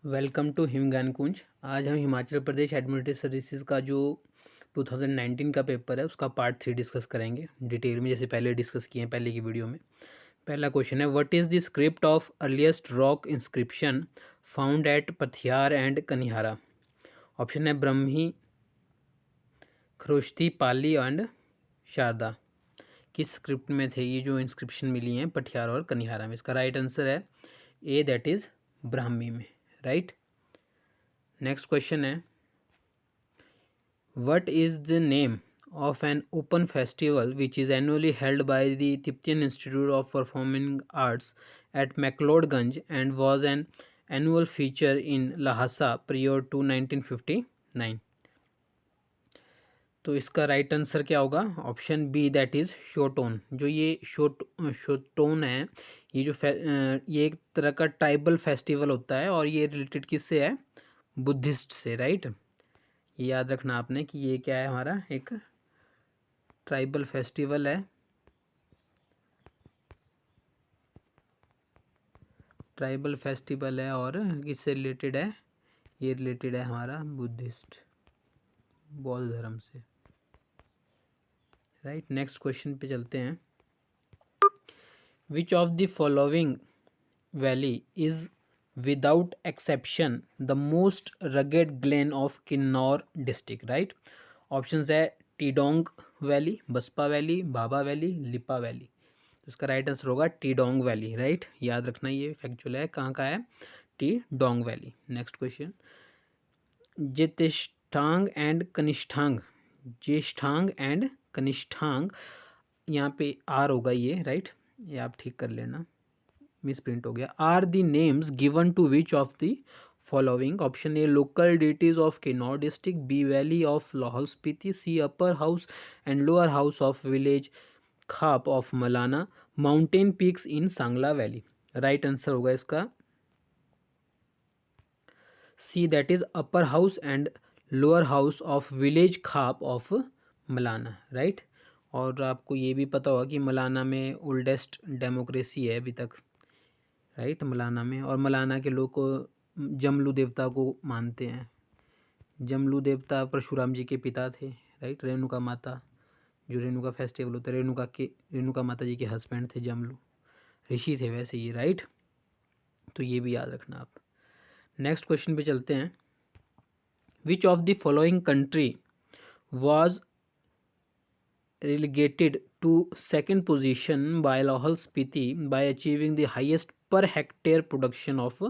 Welcome to हिमज्ञान कुंज। आज हम Himachal Pradesh administrative services का जो 2019 का पेपर है उसका पार्ट 3 डिस्कस करेंगे डिटेल में, जैसे पहले डिस्कस किए हैं पहले की वीडियो में। पहला क्वेश्चन है, what is the script of earliest rock inscription found at Pathiyar and Kanihara? Option है ब्रह्मी, खरोष्ठी, पाली एंड शारदा। किस स्क्रिप्ट में थे ये जो इंस्क्रिप्शन मिली हैं पटियार और कनिहारा में? इसका राइट आंसर है ए, दैट इज़ ब्राह्मी में। राइट। नेक्स्ट क्वेश्चन है, what is the name of an open festival which is annually held by the Tibetan Institute of Performing Arts at McLeodganj and was an annual feature in Lhasa prior to 1959? तो इसका right answer क्या होगा? Option B, that is Shoton. जो ये शोटोन है, ये जो ये एक तरह का ट्राइबल फेस्टिवल होता है और ये रिलेटेड किससे है? बुद्धिस्ट से। राइट। ये याद रखना आपने कि ये क्या है, हमारा एक ट्राइबल फेस्टिवल है। ट्राइबल फेस्टिवल है और किससे रिलेटेड है? ये रिलेटेड है हमारा बुद्धिस्ट, बौद्ध धर्म से। राइट। नेक्स्ट क्वेश्चन पे चलते हैं। विच of the following valley is without exception the most rugged Glenn of Kinnaur district? Right. Options है टीडोंग वैली, बसपा वैली, बाबा वैली, लिपा वैली। तो इसका राइट आंसर होगा टीडोंग वैली। राइट। याद रखना, ये फैक्चुअल है, कहाँ का है? Tidong valley. Next question, Jyeshthang and Kanishthang, Jyeshthang and Kanishthang, यहाँ पे आर होगा ये। राइट। ये आप ठीक कर लेना, मिस प्रिंट हो गया। Are the names given to which of the following? Option A local deities of Kinnaur district, B valley of Lahaul Spiti, C upper house and lower house of village khap of Malana, mountain peaks in Sangla valley. Right answer होगा इसका C, that is upper house and lower house of village khap of Malana. Right. और आपको ये भी पता होगा कि मलाना में ओल्डेस्ट डेमोक्रेसी है अभी तक। राइट। मलाना में, और मलाना के लोग को जमलू देवता को मानते हैं। जमलू देवता परशुराम जी के पिता थे। राइट। रेणुका माता, जो रेणुका फेस्टिवल होता है, रेणुका माता जी के हस्बैंड थे जमलू, ऋषि थे वैसे ये। राइट। तो ये भी याद रखना आप। नेक्स्ट क्वेश्चन पे चलते हैं। विच of the following country was relegated to second position by Lahaul Spiti by achieving the highest per hectare production of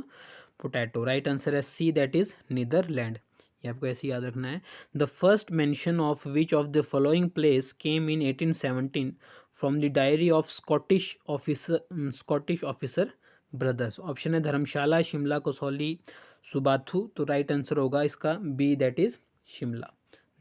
potato? Right answer है C, that is Netherlands. ये आपको ऐसे याद रखना है। The first mention of which of the following place came in 1817 from the diary of Scottish officer brothers? Option है धर्मशाला, शिमला, कसौली, सुबाथू। तो right answer होगा इसका B, that is Shimla.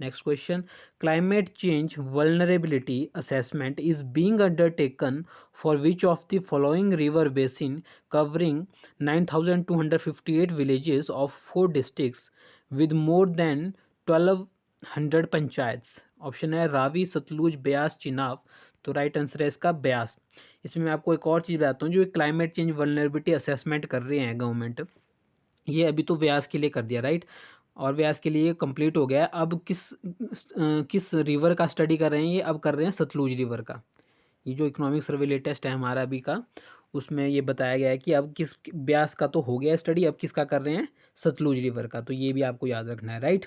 Next question, climate change vulnerability assessment is being undertaken for which of the following river basin covering 9258 villages of 4 districts with more than 1200 panchayats? Option है रावी, सतलुज, ब्यास, चिनाब। तो right answer है इसका ब्यास। इसमें मैं आपको एक और चीज़ बताता हूँ, जो क्लाइमेट चेंज वल्नरेबिलिटी असेसमेंट कर रहे हैं गवर्नमेंट, ये अभी तो व्यास के लिए कर दिया। राइट। और व्यास के लिए कंप्लीट हो गया। अब किस रिवर का स्टडी कर रहे हैं? ये अब कर रहे हैं सतलुज रिवर का। ये जो इकोनॉमिक सर्वे लेटेस्ट है हमारा अभी का, उसमें ये बताया गया है कि अब किस, व्यास का तो हो गया स्टडी, अब किसका कर रहे हैं? सतलुज रिवर का। तो ये भी आपको याद रखना है। राइट।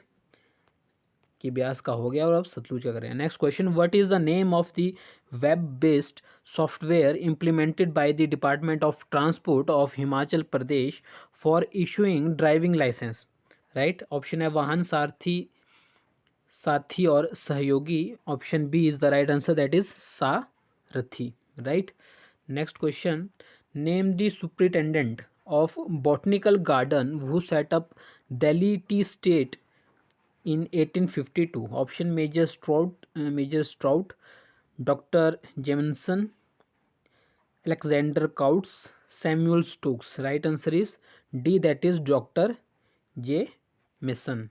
कि ब्यास का हो गया और अब सतलुज का कर रहे हैं। Next question, what is the name of the web based software implemented by the department of transport of Himachal Pradesh for issuing driving licence? Right. Option है वाहन सारथी, साथी और Sahyogi. Option B is the right answer, that is Sarathi. Right. Next question, name the superintendent of botanical garden who set up Delhi tea state in 1852? Option major Strout, doctor Jameson, Alexander Coutts, Samuel Stokes. Right answer is D, that is doctor Jameson.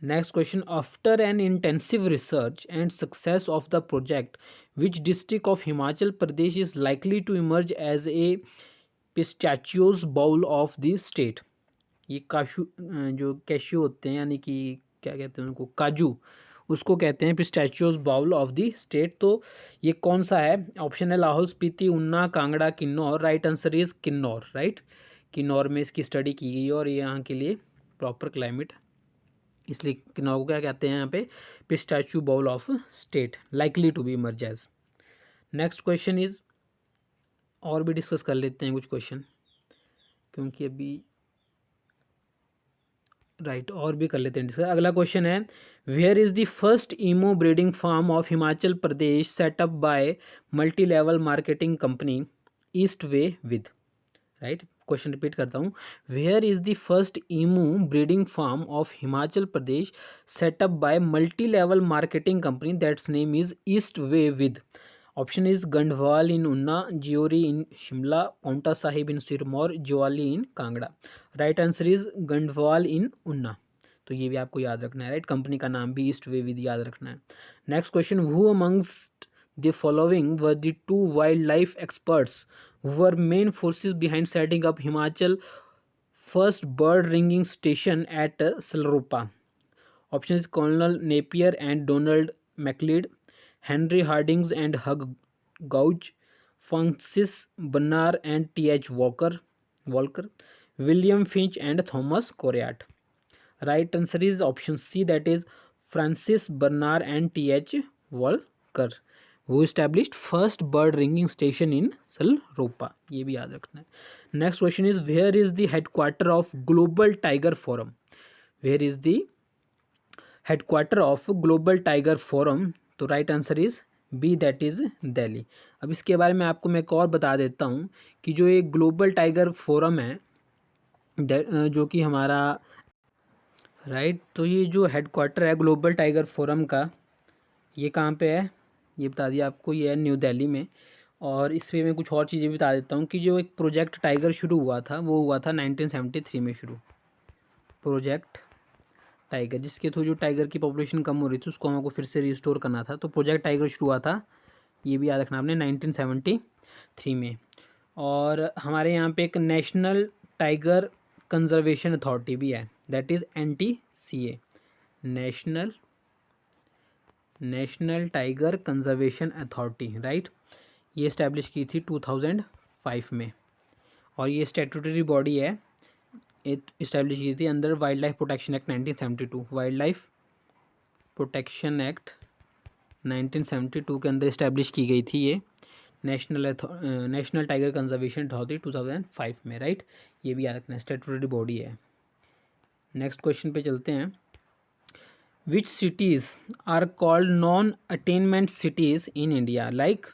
Next question, after an intensive research and success of the project which district of Himachal Pradesh is likely to emerge as a pistachios bowl of the state? ये जो cashew होते हैं, यानी कि क्या कहते हैं उनको, काजू, उसको कहते हैं पिस्टैचियोज बाउल ऑफ द स्टेट। तो ये कौन सा है? ऑप्शन है लाहौल स्पीति, उन्ना, Kangra, Kinnaur. Right answer is Kinnaur. Right, Kinnaur में इसकी स्टडी की गई है और ये यहाँ के लिए प्रॉपर क्लाइमेट, इसलिए किन्नौर को क्या कहते हैं यहाँ पे? Pistachio bowl of state, likely to be emerge as. Next question is, और भी डिस्कस कर लेते हैं कुछ क्वेश्चन, क्योंकि अभी राइट और भी कर लेते हैं डिस्कस। अगला क्वेश्चन है, where is the first emu breeding farm of Himachal Pradesh setup by multi level marketing company east way with? Right, question repeat करता हूँ, where is the first emu breeding farm of Himachal Pradesh setup by multi level marketing company that's name is east way with? Option is Gandwal in Una, Jeori in Shimla, Paonta Sahib in Sirmaur, Jawali in Kangra. Right answer is Gandwal in उन्ना। तो ये भी आपको याद रखना है। राइट, कंपनी का नाम भी ईस्ट वे विद याद रखना है। Next question, who amongst the following were the two wild life experts were main forces behind setting up Himachal first bird ringing station at Salropa? Option is colonel Napier and Donald McLeod, Henry Hardings and Hugh Gough, Francis Bernard and T H. Walker, William Finch and Thomas Coryat. Right answer is option C, that is Francis Bernard and T H. Walker, वो established first bird ringing station इन सलरोपा। ये भी याद रखना है। Next question is, where is the headquarter of global tiger forum? Where is the headquarter of global tiger forum? तो right answer is B, that is Delhi. अब इसके बारे में आपको मैं एक और बता देता हूँ कि जो ये ग्लोबल टाइगर फोरम है, जो कि हमारा राइट, तो ये जो हेडक्वार्टर है ग्लोबल टाइगर फोरम का, ये कहाँ पे है? ये बता दिया आपको, ये है न्यू दिल्ली में। और इसमें मैं कुछ और चीज़ें बता देता हूँ कि जो एक प्रोजेक्ट टाइगर शुरू हुआ था, वो हुआ था 1973 में शुरू, प्रोजेक्ट टाइगर, जिसके थ्रू जो टाइगर की पॉपुलेशन कम हो रही थी उसको हमको फिर से रिस्टोर करना था। तो प्रोजेक्ट टाइगर शुरू हुआ था, ये भी याद रखना आपने, 1973 में। और हमारे यहाँ पे एक नेशनल टाइगर कंजर्वेशन अथॉरिटी भी है, that is NTCA, national tiger conservation authority. Right, ये इस्टेब्लिश की थी 2005 में, और ये स्टैट्यूटरी बॉडी है, इस्टेब्लिश की थी under wild life protection act 1972। Wild life protection act 1972 के अंदर इस्टेब्लिश की गई थी ये नेशनल टाइगर कंजर्वेशन अथॉरिटी 2005 में। राइट, ये भी याद रखना, स्टैट्यूटरी बॉडी है। नेक्स्ट क्वेश्चन पे चलते हैं, which cities are called non attainment cities in India? Like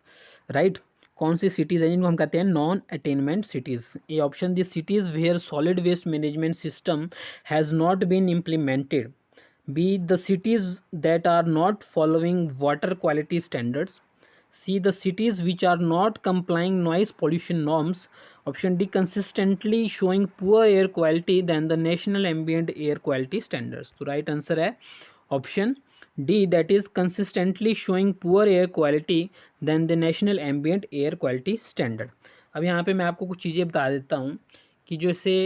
right, कौन सी सिटीज़ है जिनको हम कहते हैं non attainment cities? A option, the cities where solid waste management system has not been implemented. B, the cities that are not following water quality standards. C, the cities which are not complying noise pollution norms. Option D, consistently showing poor air quality than the national ambient air quality standards. तो right answer है option D, that is consistently showing poor air quality than the national ambient air quality standard. अब यहाँ पे मैं आपको कुछ चीज़ें बता देता हूँ कि जैसे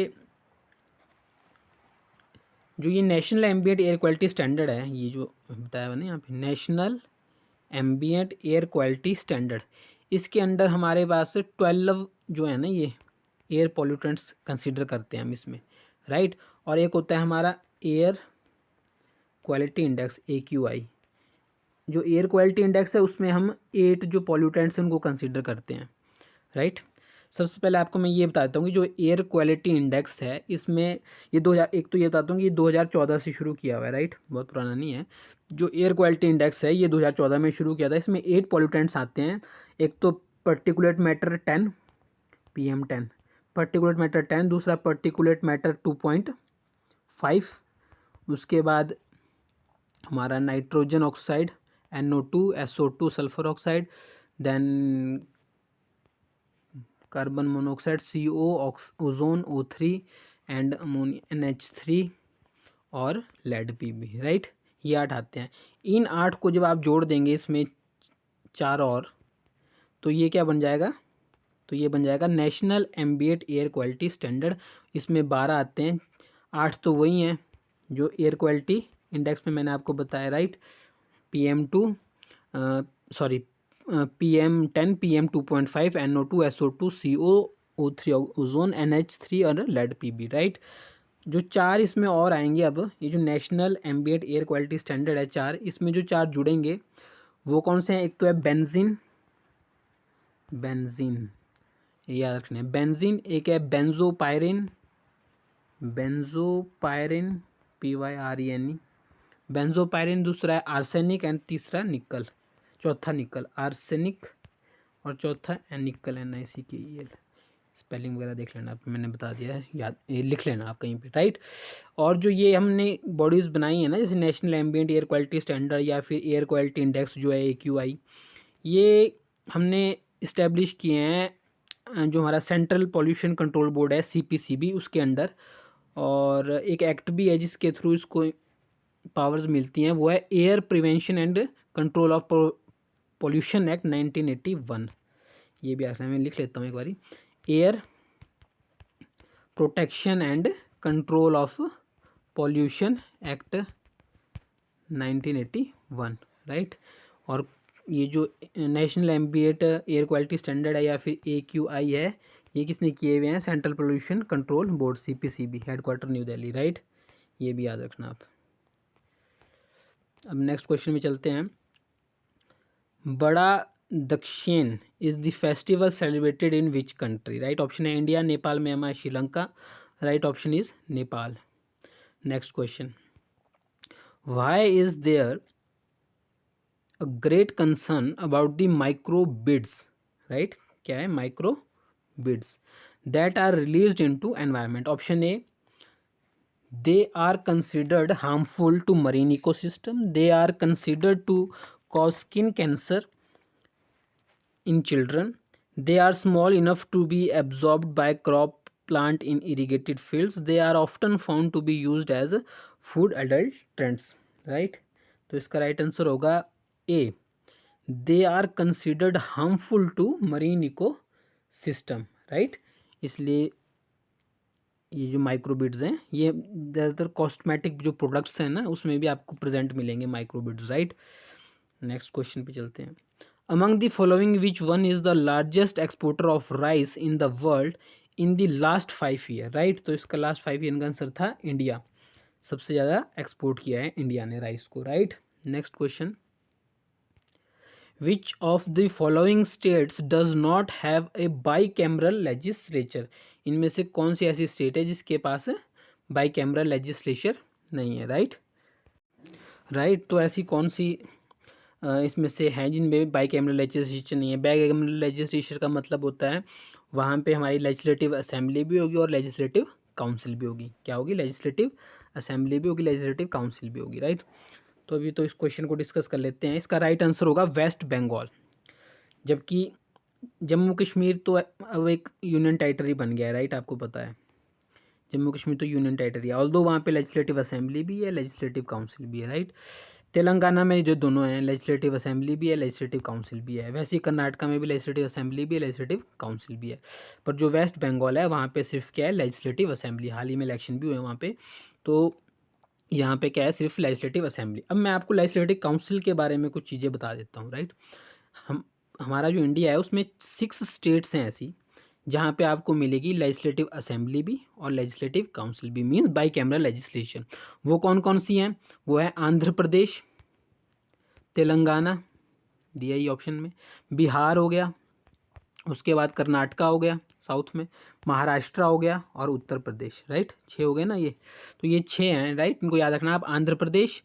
जो ये national ambient air quality standard है, ये जो बताया मैंने यहाँ पे national ambient air quality standard, इसके अंडर हमारे पास 12 जो है ना ये एयर पॉल्यूटेंट्स कंसीडर करते हैं हम इसमें। राइट, और एक होता है हमारा एयर क्वालिटी इंडेक्स AQI। जो एयर क्वालिटी इंडेक्स है उसमें हम 8 जो पॉल्यूटेंट्स हैं उनको कंसीडर करते हैं। राइट, सबसे पहले आपको मैं ये बता देता हूँ कि जो एयर क्वालिटी इंडेक्स है इसमें ये 2000, एक तो ये बताता हूँ कि ये 2014 से शुरू किया हुआ है। राइट, बहुत पुराना नहीं है। जो एयर क्वालिटी इंडेक्स है ये 2014 में शुरू किया था। इसमें 8 पॉल्यूटेंट्स आते हैं। एक तो particulate matter 10 PM10, particulate matter 10, दूसरा पर्टिकुलेट मैटर 2.5, उसके बाद हमारा nitrogen oxide NO2, SO2 sulphur oxide, then carbon monoxide CO, ozone O3 and ammonia NH3 और लेड PB। राइट, ये 8 आते हैं। इन 8 को जब आप जोड़ देंगे इसमें 4 और, तो ये क्या बन जाएगा? तो ये बन जाएगा national ambient air quality standard. इसमें 12 आते हैं, 8 तो वही हैं जो एयर क्वालिटी इंडेक्स में मैंने आपको बताया, right. PM2 sorry PM10, PM2.5, NO2, SO2, CO, O3 ozone, NH3 और लेड PB, राइट। जो 4 इसमें और आएंगे, अब ये जो national ambient air quality standard है 4, इसमें जो 4 जुड़ेंगे वो कौन से हैं? एक तो है बेंजीन, ये याद रखना है बेंजीन। एक है बेंजोपायरिन, PYRENE, बेंजोपायरिन। दूसरा है आर्सेनिक एंड तीसरा निकल, चौथा निकल, आर्सेनिक और चौथा निकल, NiCKEL। स्पेलिंग वगैरह देख लेना आप, मैंने बता दिया है, याद लिख लेना आप कहीं पे, राइट। और जो ये हमने बॉडीज़ बनाई है ना, जैसे national ambient air quality standard या फिर एयर क्वालिटी इंडेक्स जो है AQI, ये हमने इस्टेब्लिश किए हैं जो हमारा सेंट्रल पॉल्यूशन कंट्रोल बोर्ड है CPCB, उसके अंडर। और एक एक्ट भी है जिसके थ्रू इसको पावर्स मिलती हैं, वो है air prevention and control of pollution act 1981। ये भी आखिर में लिख लेता हूँ एक बारी, air protection and control of pollution act 1981, right. और ये जो national ambient air quality standard है या फिर AQI है, ये किसने किए हुए हैं? Central pollution control board CPCB, headquarter new Delhi, right. ये भी याद रखना आप। अब नेक्स्ट क्वेश्चन में चलते हैं। Bada Dashain is the festival celebrated in which country, right option है India, Nepal, Myanmar, Sri Lanka, right option is Nepal. Next question, why is there a great concern about the microbeads, right. क्या है? Microbeads that are released into environment. Option A, they are considered harmful to marine ecosystem, they are considered to cause skin cancer in children, they are small enough to be absorbed by crop plant in irrigated fields, they are often found to be used as food adulterants, right। तो इसका right answer होगा ए, they are considered harmful to marine ecosystem, right. इसलिए ये जो माइक्रोबिड्स हैं, ये ज़्यादातर cosmetic जो प्रोडक्ट्स हैं ना, उसमें भी आपको प्रेजेंट मिलेंगे माइक्रोबिड्स, राइट। नेक्स्ट क्वेश्चन पे चलते हैं। Among the following which one is the largest exporter of rice in the world in the last 5 year, right. तो इसका लास्ट 5 ईयर का आंसर था इंडिया, सबसे ज़्यादा एक्सपोर्ट किया है इंडिया ने राइस को, right. Next question, Which of the following states does not have a bicameral legislature? इनमें से कौन सी ऐसी स्टेट है जिसके पास बाईकैमरल लेजिस्लेचर नहीं है, राइट। तो ऐसी कौन सी इसमें से हैं जिनमें बाईकैमरल लेजिस्लेचर नहीं है? बाईकैमरल लेजिस्लेचर का मतलब होता है वहाँ पे हमारी लेजिस्लेटिव असेंबली भी होगी और लेजिस्लेटिव काउंसिल भी होगी। क्या होगी? लेजिस्लेटिव असेंबली भी होगी, लेजिस्लेटिव काउंसिल भी होगी, राइट। तो अभी तो इस क्वेश्चन को डिस्कस कर लेते हैं। इसका राइट आंसर होगा वेस्ट बंगाल, जबकि जम्मू कश्मीर तो अब एक यूनियन टेरिटरी बन गया है, राइट। आपको पता है जम्मू कश्मीर तो यूनियन टेरिटरी है, ऑल्दो वहाँ पे लेजिस्लेटिव असेंबली भी है, लेजिस्लेटिव काउंसिल भी है, राइट। तेलंगाना में जो दोनों हैं, लेजिस्लेटिव असेंबली भी है, लेजिस्लेटिव काउंसिल भी है। वैसे ही कर्नाटका में भी लेजिस्लेटिव असेंबली भी है, लेजिस्लेटिव काउंसिल भी है। पर जो वेस्ट बंगाल है वहाँ पे सिर्फ क्या है? Legislative assembly. हाल ही में इलेक्शन भी हुए वहाँ पे, तो यहाँ पे क्या है? सिर्फ लेजिस्लेटिव असेंबली। अब मैं आपको लेजिस्लेटिव काउंसिल के बारे में कुछ चीज़ें बता देता हूँ, राइट। हमारा जो इंडिया है उसमें 6 स्टेट्स हैं ऐसी जहाँ पे आपको मिलेगी लेजिस्लेटिव असेंबली भी और लेजिस्लेटिव काउंसिल भी, मींस बाई कैमरल लेजिस्लेशन। वो कौन कौन सी हैं? वो है आंध्र प्रदेश, तेलंगाना दिया ही ऑप्शन में, बिहार हो गया, उसके बाद कर्नाटका हो गया साउथ में, महाराष्ट्र हो गया और उत्तर प्रदेश, राइट। 6 हो गए ना ये, तो ये 6 हैं, राइट। इनको याद रखना आप, आंध्र प्रदेश,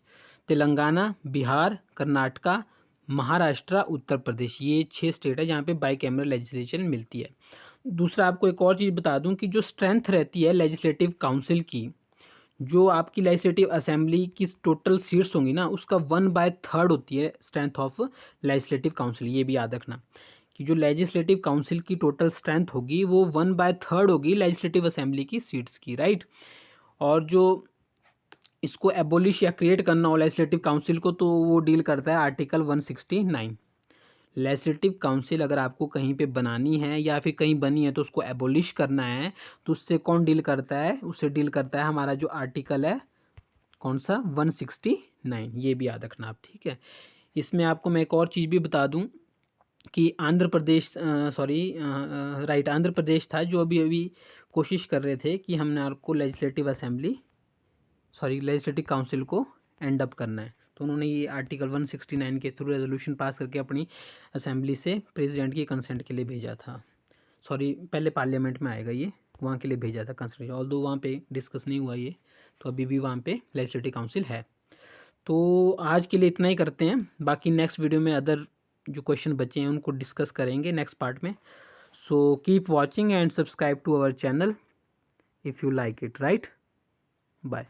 तेलंगाना, बिहार, कर्नाटका, महाराष्ट्र, उत्तर प्रदेश, ये 6 स्टेट है जहाँ पे बाई कैमरल लेजिस्लेशन मिलती है। दूसरा आपको एक और चीज़ बता दूं कि जो स्ट्रेंथ रहती है लेजिस्लेटिव काउंसिल की, जो आपकी लेजिस्लेटिव असेंबली की टोटल सीट्स होंगी ना, उसका 1/3 होती है स्ट्रेंथ ऑफ लेजिस्लेटिव काउंसिल। ये भी याद रखना कि जो लेजिस्लेटिव काउंसिल की टोटल स्ट्रेंथ होगी वो 1/3 होगी लेजिस्लेटिव असेंबली की सीट्स की, राइट। और जो इसको एबोलिश या क्रिएट करना हो लेजिस्लेटिव काउंसिल को, तो वो डील करता है आर्टिकल 169। लेजिस्लेटिव काउंसिल अगर आपको कहीं पे बनानी है या फिर कहीं बनी है तो उसको एबोलिश करना है, तो उससे कौन डील करता है? उससे डील करता है हमारा जो आर्टिकल है, कौन सा? 169। ये भी याद रखना आप, ठीक है। इसमें आपको मैं एक और चीज़ भी बता दूं कि आंध्र प्रदेश राइट आंध्र प्रदेश था जो अभी अभी कोशिश कर रहे थे कि हमने आपको लेजिस्लेटिव काउंसिल को एंड अप करना है, तो उन्होंने ये आर्टिकल 169 के थ्रू रेजोल्यूशन पास करके अपनी असेंबली से प्रेसिडेंट की कंसेंट के लिए भेजा था। पहले पार्लियामेंट में आएगा ये, वहाँ के लिए भेजा था कंसेंट, ऑल्दो वहाँ पे डिस्कस नहीं हुआ ये, तो अभी भी वहाँ पे लेजिस्लेटिव काउंसिल है। तो आज के लिए इतना ही करते हैं, बाकी नेक्स्ट वीडियो में अदर जो क्वेश्चन बचे हैं उनको डिस्कस करेंगे नेक्स्ट पार्ट में। So keep watching and subscribe to our channel if you like it, right. Bye.